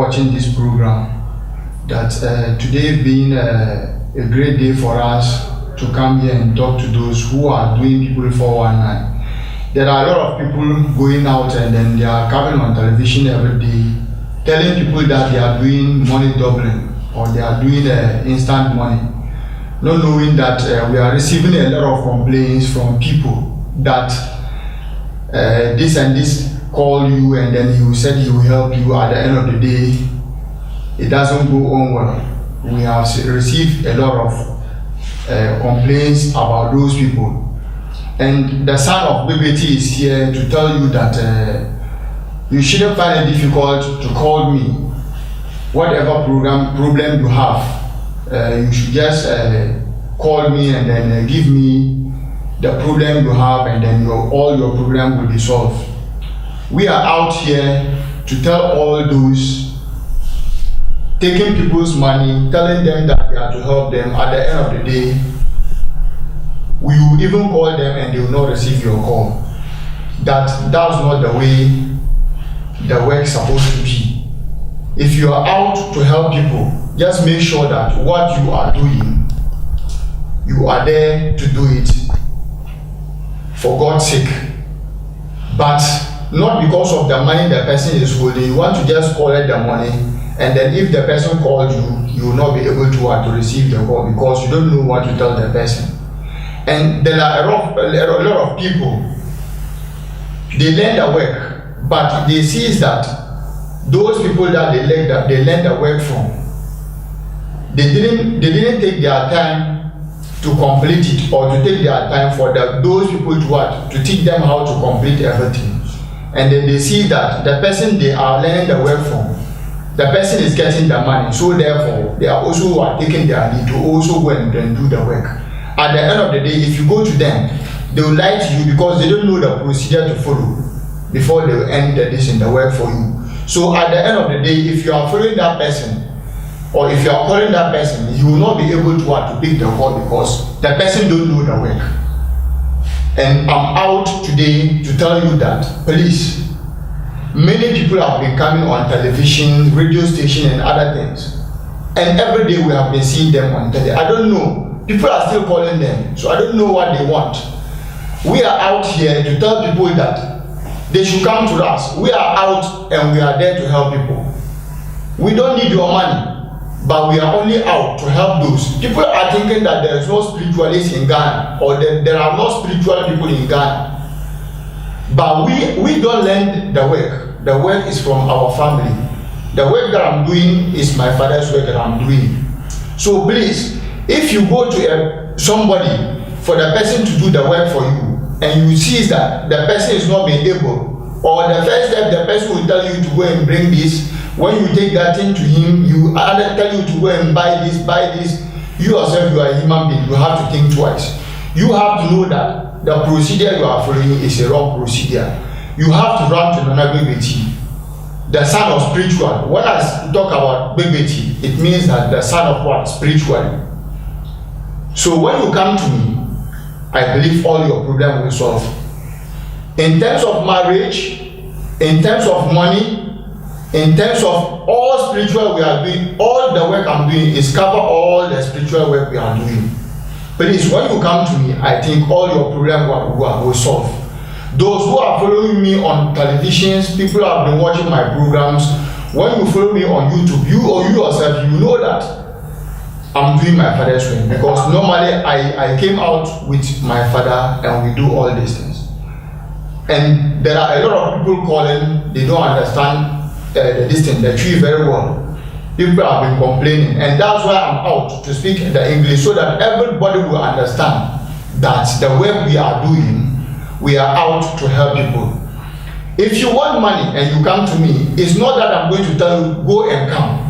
watching this program. That today being a great day for us to come here and talk to those who are doing people 419. There are a lot of people going out and then they are coming on television every day telling people that they are doing money doubling or they are doing instant money, not knowing that we are receiving a lot of complaints from people that this and this call you and then he will said he will help you. At the end of the day, it doesn't go on well. We have received a lot of complaints about those people. And the son of BBT is here to tell you that you shouldn't find it difficult to call me. Whatever problem you have, you should just call me and then give me the problem you have and then all your problem will be solved. We are out here to tell all those taking people's money, telling them that we are to help them. At the end of the day, we will even call them and they will not receive your call. That's not the way the work is supposed to be. If you are out to help people, just make sure that what you are doing, you are there to do it for God's sake. But not because of the money the person is holding. You want to just collect the money, and then if the person called you, you will not be able to receive the call because you don't know what to tell the person. And there are a lot of people, they learn the work, but they see that those people that they learn the work from, they didn't take their time to complete it or to take their time for those people to teach them how to complete everything. And then they see that the person they are learning the work from, the person is getting the money, so therefore they are also taking their lead to also go and do the work. At the end of the day, if you go to them, they will lie to you because they don't know the procedure to follow before they will end this in the work for you. So at the end of the day, if you are following that person or if you are calling that person, you will not be able to pick the call because the person don't know the work. And I'm out today to tell you that, please, many people have been coming on television, radio station and other things. And every day we have been seeing them on television. I don't know. People are still calling them, so I don't know what they want. We are out here to tell people that they should come to us. We are out and we are there to help people. We don't need your money, but we are only out to help those. People are thinking that there is no spiritualists in Ghana or there are no spiritual people in Ghana. But we don't learn the work. The work is from our family. The work that I'm doing is my father's work that I'm doing. So please, if you go to somebody for the person to do the work for you and you see that the person is not being able, or the first step the person will tell you to go and bring this, when you take that thing to him, you tell you to go and buy this, you yourself, you are a human being, you have to think twice. You have to know that the procedure you are following is a wrong procedure. You have to run to Nana BBT, the son of spiritual. When I talk about BBT, it means that the son of what? Spiritual. So when you come to me, I believe all your problem will solve. In terms of marriage, in terms of money, in terms of all spiritual we are doing, all the work I'm doing is cover all the spiritual work we are doing. Please, when you come to me, I think all your problem will solve. Those who are following me on televisions, people have been watching my programs. When you follow me on YouTube, you yourself, you know that I'm doing my father's work because normally I came out with my father and we do all these things. And there are a lot of people calling, they don't understand the tree very well. People have been complaining, and that's why I'm out to speak the English so that everybody will understand that the work we are doing, we are out to help people. If you want money and you come to me, it's not that I'm going to tell you go and come.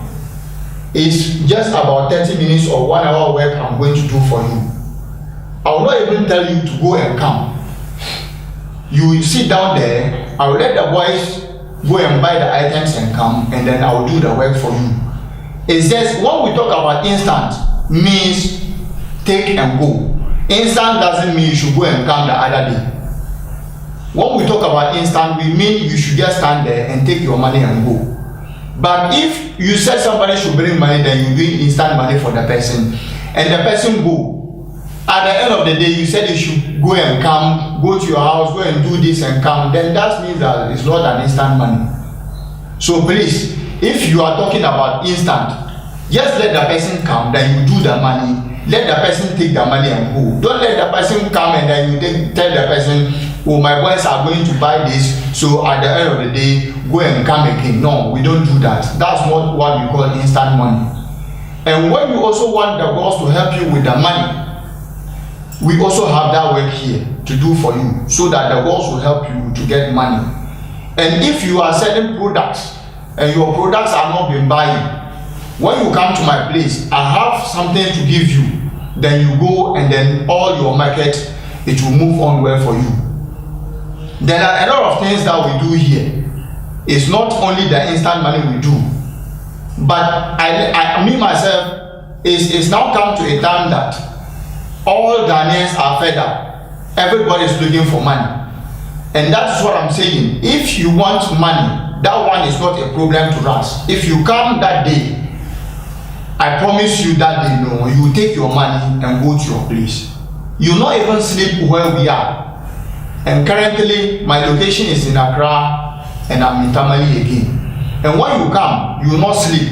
It's just about 30 minutes or 1 hour work I'm going to do for you. I will not even tell you to go and come. You sit down there, I will let the boys go and buy the items and come, and then I will do the work for you. It's just when we talk about instant, means take and go. Instant doesn't mean you should go and come the other day. When we talk about instant, we mean you should just stand there and take your money and go. But if you said somebody should bring money, then you bring instant money for the person, and the person go. At the end of the day, you said you should go and come, go to your house, go and do this and come. Then that means that it's not an instant money. So please, if you are talking about instant, just let the person come, then you do the money. Let the person take the money and go. Don't let the person come and then you tell the person, oh, my boys are going to buy this, so at the end of the day, go and come again. No, we don't do that. That's not what we call instant money. And when you also want the boss to help you with the money, we also have that work here to do for you, so that the boss will help you to get money. And if you are selling products and your products are not being buying, when you come to my place, I have something to give you. Then you go, and then all your market, it will move on well for you. There are a lot of things that we do here. It's not only the instant money we do, but I me myself, it's now come to a time that all Ghanaians are fed up. Everybody is looking for money, and that's what I'm saying. If you want money, that one is not a problem to us. If you come that day, I promise you that day, no, you will take your money and go to your place. You will not even sleep where we are. And currently, my location is in Accra, and I'm in Tamale again. And when you come, you will not sleep.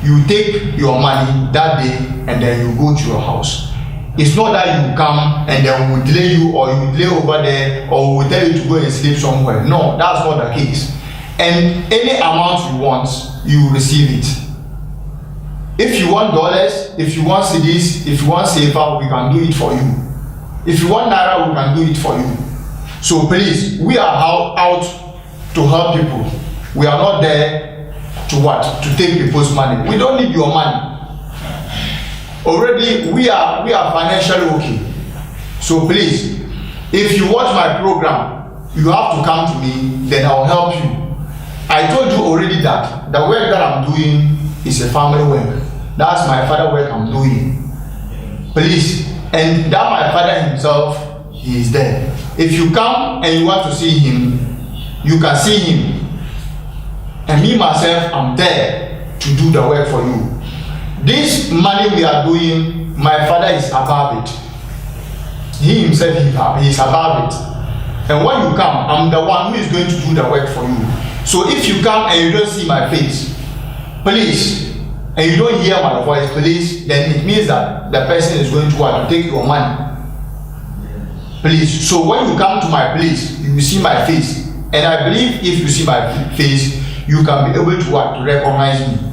You take your money that day, and then you go to your house. It's not that you come and then we will delay you, or you will delay over there, or we will tell you to go and sleep somewhere. No, that's not the case. And any amount you want, you will receive it. If you want dollars, if you want CDs, if you want safer, we can do it for you. If you want naira, we can do it for you. So please, we are out to help people. We are not there to what? To take people's money. We don't need your money. Already, we are financially okay. So please, if you watch my program, you have to come to me, then I'll help you. I told you already that the work that I'm doing is a family work. That's my father work I'm doing. Please, and that my father himself, he is there. If you come and you want to see him, you can see him. And me myself, I'm there to do the work for you. This money we are doing, my father is above it. He himself, he is above it. And when you come, I'm the one who is going to do the work for you. So if you come and you don't see my face, please, and you don't hear my voice, please, then it means that the person is going to take your money. Please. So when you come to my place, you will see my face. And I believe if you see my face, you can be able to recognize me.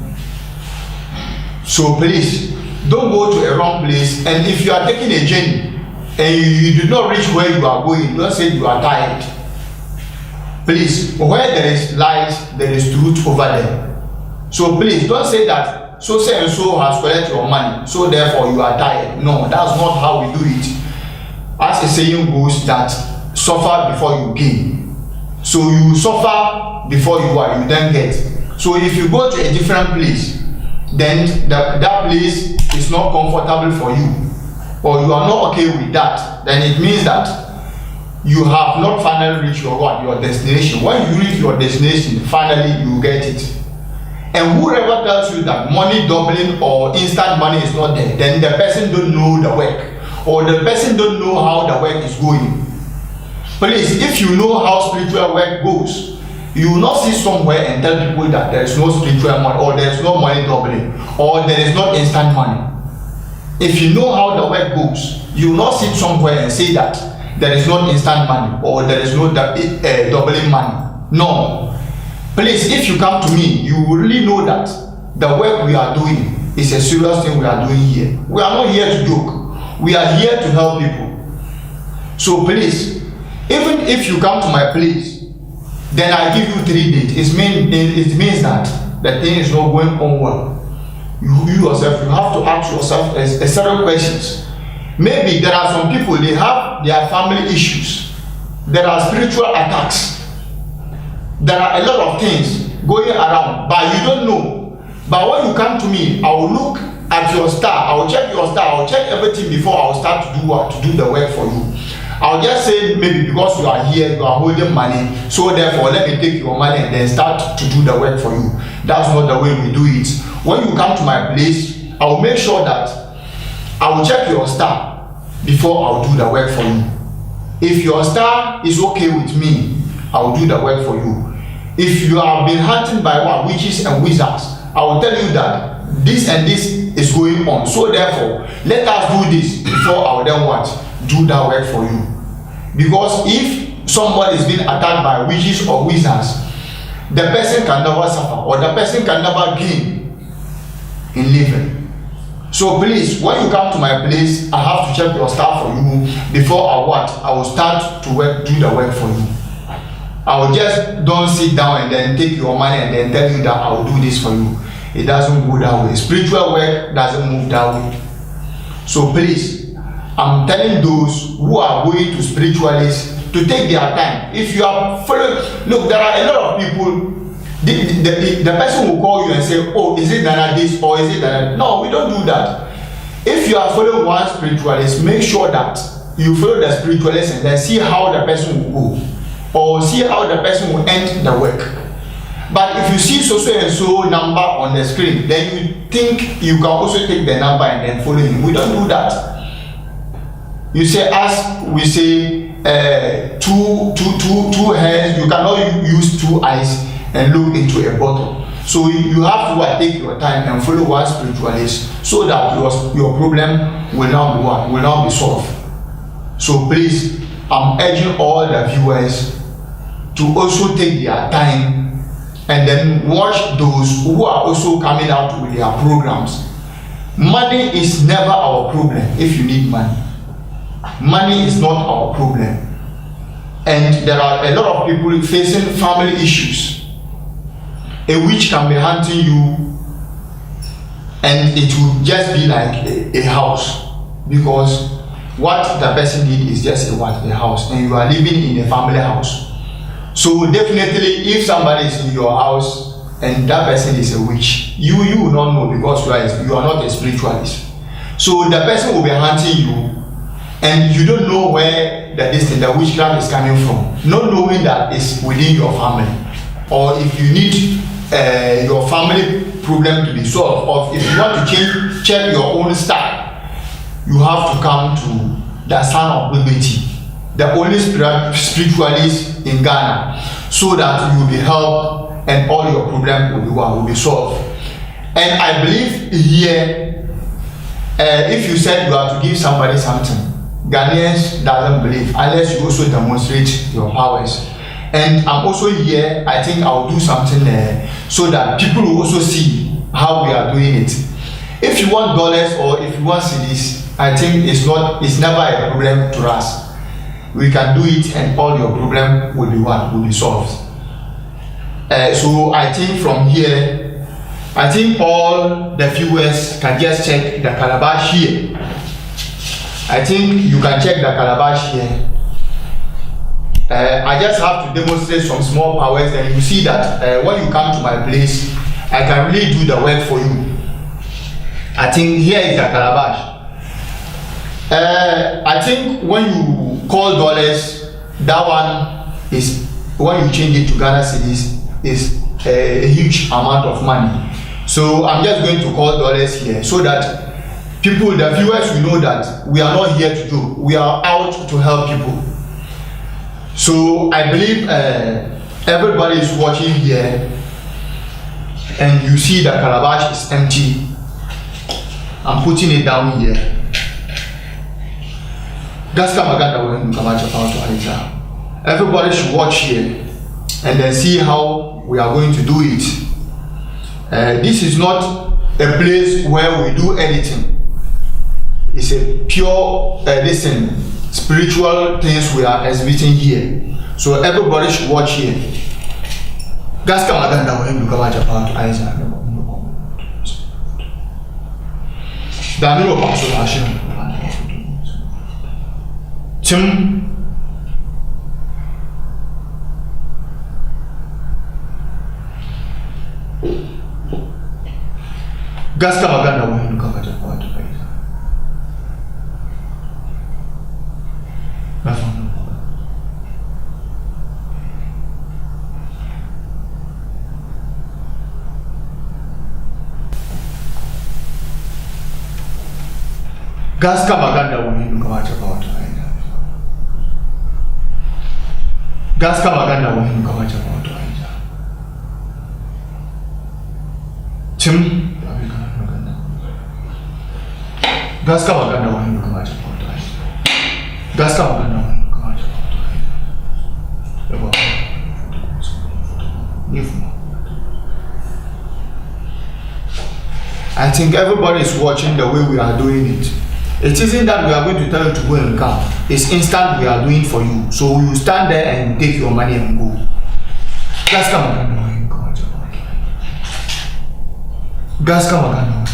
So please, don't go to a wrong place. And if you are taking a journey and you do not reach where you are going, don't say you are tired. Please, where there is light, there is truth over there. So please, don't say that so and so has collected your money, so therefore you are tired. No, that's not how we do it. As the saying goes, that suffer before you gain. So you suffer before you then get. So if you go to a different place, then that place is not comfortable for you, or you are not okay with that, then it means that you have not finally reached your destination. When you reach your destination, finally you get it. And whoever tells you that money doubling or instant money is not there, then the person don't know the work, or the person don't know how the work is going. Please, if you know how spiritual work goes, you will not sit somewhere and tell people that there is no spiritual money, or there is no money doubling, or there is not instant money. If you know how the work goes, you will not sit somewhere and say that there is no instant money, or there is no doubling money. No. Please, if you come to me, you will really know that the work we are doing is a serious thing we are doing here. We are not here to joke. We are here to help people. So please, even if you come to my place, then I give you 3 days. It means that the thing is not going on well. You yourself, you have to ask yourself several questions. Maybe there are some people, they have their family issues. There are spiritual attacks. There are a lot of things going around, but you don't know. But when you come to me, I will look at your star. I will check your star. I will check everything before I will start to do the work for you. I'll just say maybe because you are here, you are holding money, so therefore let me take your money and then start to do the work for you. That's not the way we do it. When you come to my place, I will make sure that I will check your star before I'll do the work for you. If your star is okay with me, I will do the work for you. If you have been hunted by witches and wizards, I will tell you that this and this is going on. So therefore, let us do this before I will then do that work for you. Because if somebody is being attacked by witches or wizards, the person can never suffer or the person can never gain in living. So please, when you come to my place, I have to check your star for you before I will start to do the work for you. I will just don't sit down and then take your money and then tell you that I will do this for you. It doesn't go that way. Spiritual work doesn't move that way. So please, I'm telling those who are going to spiritualists to take their time. If you are following, look, there are a lot of people. The person will call you and say, oh, is it Nana this or is it Nana? No, we don't do that. If you are following one spiritualist, make sure that you follow the spiritualist and then see how the person will go, or see how the person will end the work. But if you see so and so number on the screen, then you think you can also take the number and then follow him. We don't do that. You say, as we say, two hands, you cannot use two eyes and look into a bottle. So you have to take your time and follow one spiritualist so that your problem will not be solved. So please, I'm urging all the viewers to also take their time and then watch those who are also coming out with their programs. Money is never our problem if you need money. Money is not our problem. And there are a lot of people facing family issues. A witch can be hunting you and it will just be like a house, because what the person need is just a house, and you are living in a family house. So definitely if somebody is in your house and that person is a witch, you will not know, because you are not a spiritualist. So the person will be hunting you and you don't know where the witchcraft is coming from, not knowing that it's within your family. Or if you need your family problem to be solved, or if you want to check your own star, you have to come to the Son of Liberty, the only spiritualist in Ghana, so that you will be helped and all your problems will be solved. And I believe here, if you said you have to give somebody something, Ghanaians doesn't believe unless you also demonstrate your powers. And I'm also here, I think I'll do something so that people will also see how we are doing it. If you want dollars or if you want cedis, I think it's never a problem to us. We can do it and all your problem will be solved. So I think from here, I think all the viewers can just check the calabash here. I think you can check the calabash here. I just have to demonstrate some small powers, and you see that when you come to my place, I can really do the work for you. I think here is the calabash. I think when you call dollars, that one is, when you change it to Ghana cedis, is a huge amount of money. So I'm just going to call dollars here so that people, the viewers, will know that we are not here to do. We are out to help people. So I believe everybody is watching here, and you see the calabash is empty. I'm putting it down here. Everybody should watch here and then see how we are going to do it. This is not a place where we do anything. It's a pure spiritual things we are exhibiting here. So everybody should watch here. Tim Gaska maganda wewe ndukaja kwa watu. Nafahamu. Gaska maganda wahinu kamacha pato aina. Gaska maganda wahinu kamacha pato aina. Tim Gaska maganda wahinu kamacha pato aina. Gaska maganda wahinu kamacha pato aina. I think everybody is watching the way we are doing it. It isn't that we are going to tell you to go and come. It's instant we are doing for you. So you stand there and take your money and go. Gas come on. Gas come on.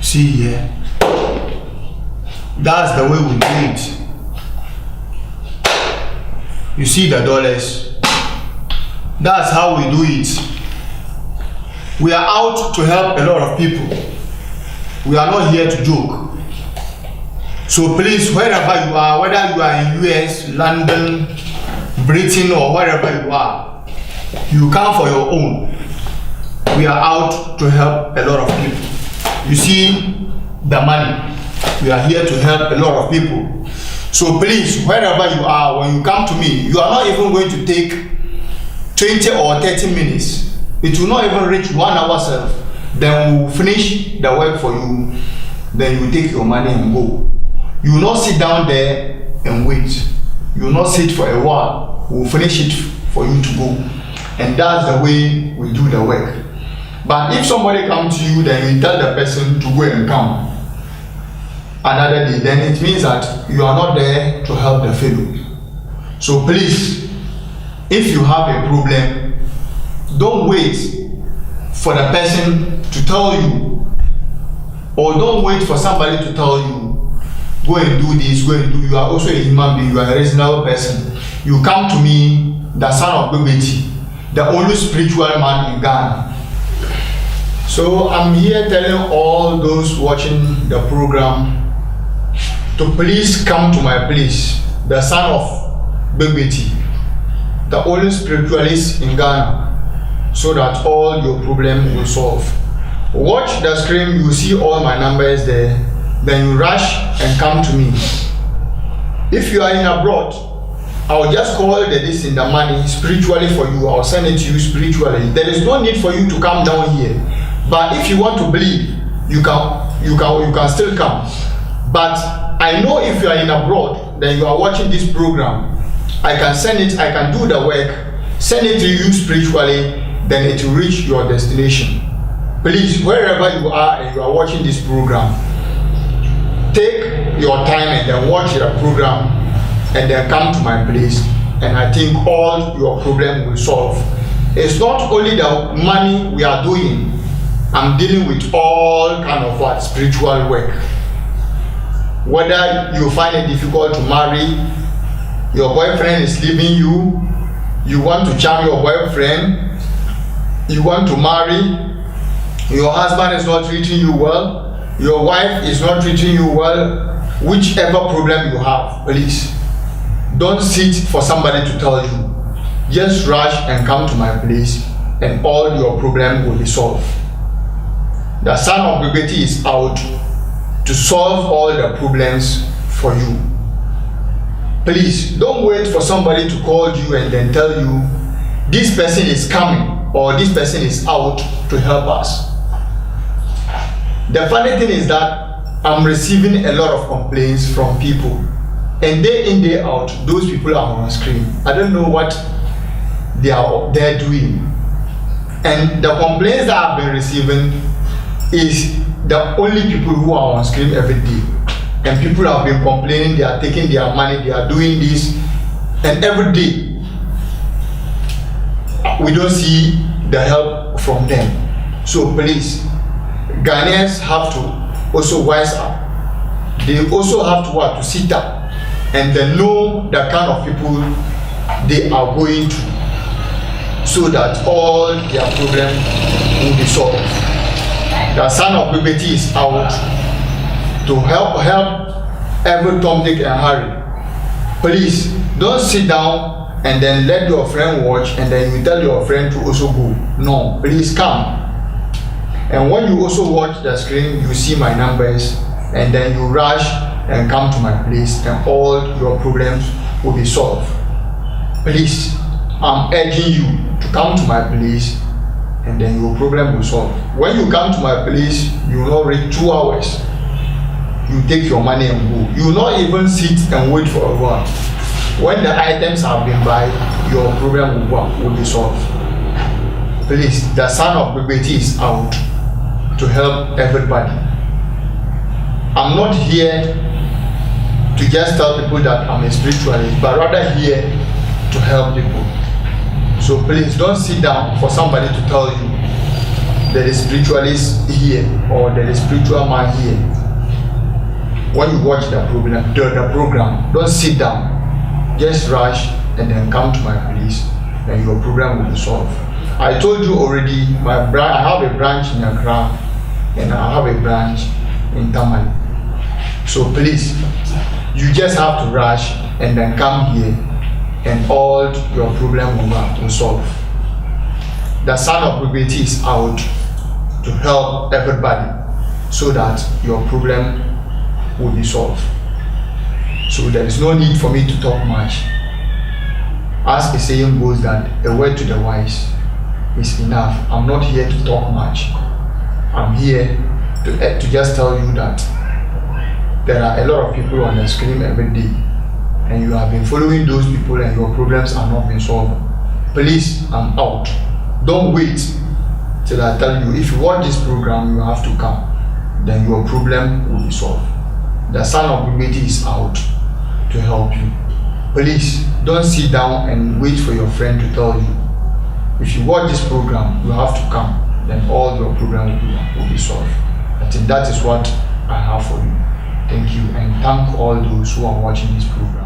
See here. That's the way we do it. You see the dollars. That's how we do it. We are out to help a lot of people. We are not here to joke. So please, wherever you are, whether you are in US, London, Britain, or wherever you are, you come for your own. We are out to help a lot of people. You see the money. We are here to help a lot of people. So please, wherever you are, when you come to me, you are not even going to take 20 or 30 minutes. It will not even reach 1 hour self. Then we will finish the work for you. Then you take your money and go. You will not sit down there and wait. You will not sit for a while. We will finish it for you to go. And that's the way we do the work. But if somebody comes to you, then you tell the person to go and come another day, then it means that you are not there to help the fellow. So please, if you have a problem, don't wait for the person to tell you, or don't wait for somebody to tell you, go and do this, go and do. You are also a human being, you are a reasonable person. You come to me, the son of Bebeti, the only spiritual man in Ghana. So I'm here telling all those watching the program to please come to my place, the son of Bebeti, the only spiritualist in Ghana, so that all your problems will solve. Watch the screen, you see all my numbers there, then you rush and come to me. If you are in abroad, I'll just call the money spiritually for you. I'll send it to you spiritually. There is no need for you to come down here. But if you want to believe, you can still come. But I know if you are in abroad, then you are watching this program, I can send it, I can do the work, send it to you spiritually, then it will reach your destination. Please, wherever you are and you are watching this program, take your time and then watch the program and then come to my place, and I think all your problem will solve. It's not only the money we are doing, I'm dealing with all kind of spiritual work. Whether you find it difficult to marry, your boyfriend is leaving you, you want to charm your boyfriend, you want to marry, your husband is not treating you well, your wife is not treating you well, whichever problem you have, please, don't sit for somebody to tell you. Just rush and come to my place and all your problems will be solved. The son of Bebeti is out to solve all the problems for you. Please, don't wait for somebody to call you and then tell you, this person is coming or this person is out to help us. The funny thing is that I'm receiving a lot of complaints from people, and day in, day out, those people are on screen. I don't know what they're doing. And the complaints that I've been receiving is the only people who are on screen every day. And people have been complaining, they are taking their money, they are doing this, and every day we don't see the help from them. So please, Ghanaians have to also wise up. They also have to sit up and then know the kind of people they are going to, so that all their problems will be solved. The son of Bebeti is out to help every Tom, Dick and Harry. Please don't sit down and then let your friend watch, and then you tell your friend to also go. No, please come. And when you also watch the screen, you see my numbers, and then you rush and come to my place, and all your problems will be solved. Please, I'm urging you to come to my place, and then your problem will solve. When you come to my place, you will not reach 2 hours. You take your money and go. You will not even sit and wait for a while. When the items have been buy, your problem will be solved. Please, the son of Bebeti is out to help everybody. I'm not here to just tell people that I'm a spiritualist, but rather here to help people. So please don't sit down for somebody to tell you there is spiritualist here or there is spiritual man here. When you watch the program, don't sit down. Just rush and then come to my place, and your program will be solved. I told you already, I have a branch in Accra and I have a branch in Tamale. So please, you just have to rush and then come here, and all your problem will solve. The son of Bebeti is out to help everybody so that your problem will be solved. So there is no need for me to talk much. As the saying goes that a word to the wise is enough. I'm not here to talk much. I'm here to just tell you that there are a lot of people on the screen every day, and you have been following those people and your problems are not being solved. Please, I'm out. Don't wait till I tell you. If you watch this program, you have to come. Then your problem will be solved. The son of Bebeti is out to help you. Please, don't sit down and wait for your friend to tell you. If you watch this program, you have to come. Then all your problem will be solved. I think that is what I have for you. Thank you, and thank all those who are watching this program.